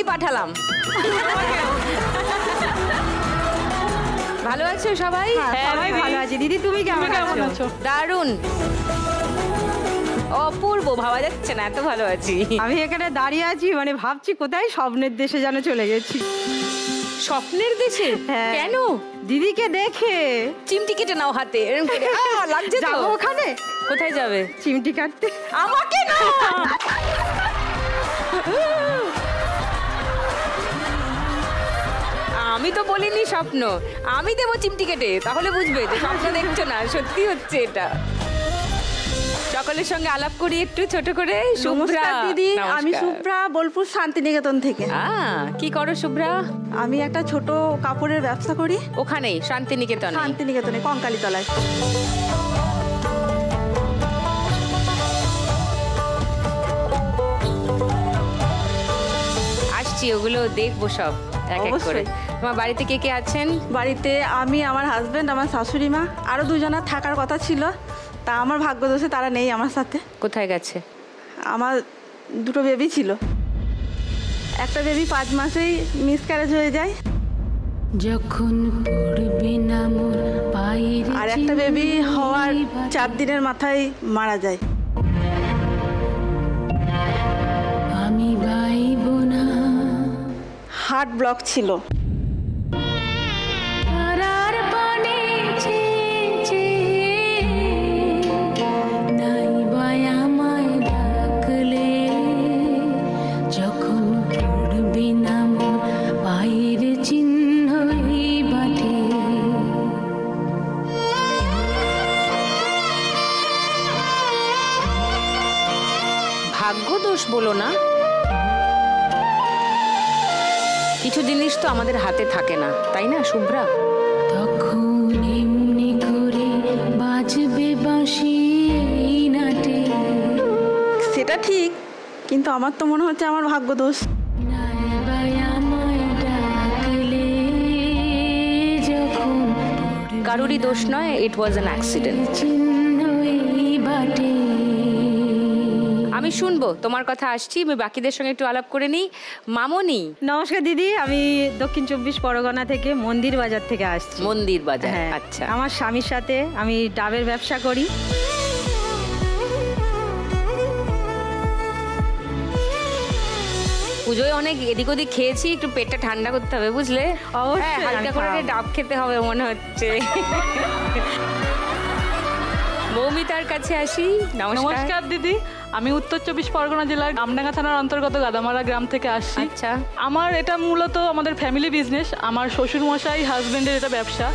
এখনই পাঠালাম। ভালো আছো সবাই? সবাই ভালো আছি। দিদি তুমি কেমন আছো? দারুণ, অপূর্ব, ভাবা যাচ্ছে না এত ভালো আছি। আমি এখানে দাঁড়িয়ে আছি, মানে ভাবছি কোথায় স্বপ্নের দেশে যেন চলে গেছি। স্বপ্নের দেশে? কেন? দিদিকে দেখে। চিমটি কেটে নাও হাতে, এরকম করে লাগছে তো। যাবো ওখানে। কোথায় যাবে? চিমটি কাটতে। আমাকে না, আমি তো বলিনি স্বপ্ন, আমি দেবো চিমটি কেটে, তাহলে বুঝবে যে স্বপ্ন দেখছো না, সত্যি হচ্ছে এটা। সকলের সঙ্গে আলাপ করি একটু ছোট করে। শুভ্রা দিদি, আমি শুভ্রা, বোলপুর শান্তিনিকেতন থেকে। কি করো শুভ্রা? আমি একটা ছোট কাপড়ের ব্যবসা করি। ওখানেই শান্তিনিকেতনে? শান্তিনিকেতনে, কঙ্কালীতলায়। আসছি, ওগুলো দেখবো সব এক এক করে। তোমার বাড়িতে কে কে আছেন? বাড়িতে আমি, আমার হাজবেন্ড, আমার শাশুড়ি মা, আরো দুজনা থাকার কথা ছিল, তা আমার ভাগ্যদোষে তারা নেই আমার সাথে। কোথায় গেছে? আমার দুটো বেবি ছিল, একটা বেবি 5 মাসেই মিসক্যারেজ হয়ে যায়, যখন পড়বে না মোর পায়ের, আর একটা বেবি হওয়ার 4 দিনের মাথায় মারা যায়। আমি বাইব না, হার্ট ব্লক ছিল। তারার পানে চেয়ে নাই বাই আমায় ডাকলে, যখন পড়বে না মোর পায়ের চিহ্ন এই বাটে। ভাগ্য দোষ বলো না, কিছু জিনিস তো আমাদের হাতে থাকে না, তাই না শুভ্রা? তখন এমনি করে বাজবে বাঁশি এই নাটে। সেটা ঠিক, কিন্তু আমার তো মনে হচ্ছে আমার ভাগ্য দোষ। নাই বাই আমায় ডাকলে, যখন কারোরই দোষ নয়, ইট ওয়াজ অ্যান অ্যাক্সিডেন্ট। চিহ্ন এই বাটে। আমি শুনবো তোমার কথা, আসছি। আমি বাকিদের সঙ্গে একটু আলাপ করে নিই। মামনি। নমস্কার দিদি, আমি দক্ষিণ 24 পরগনা থেকে, মন্দির বাজার থেকে আসছি। মন্দির বাজার, হ্যাঁ, আচ্ছা। আমার স্বামীর সাথে আমি ডাবের ব্যবসা করি। পুজোয় অনেক এদিক ওদিক খেয়েছি, একটু পেটটা ঠান্ডা করতে হবে, বুঝলে? অবশ্যই, হালকা করে ডাব খেতে হবে মনে হচ্ছে। মৌমিতার কাছে আসি। নমস্কার দিদি, আমি উত্তর 24 পরগনা জেলার আমডাঙ্গা থানার অন্তর্গত গাদামারা গ্রাম থেকে আসছি। আচ্ছা। আমার এটা মূলত আমাদের ফ্যামিলি বিজনেস। আমার শ্বশুর মশাই হাজবেন্ডের এটা ব্যবসা।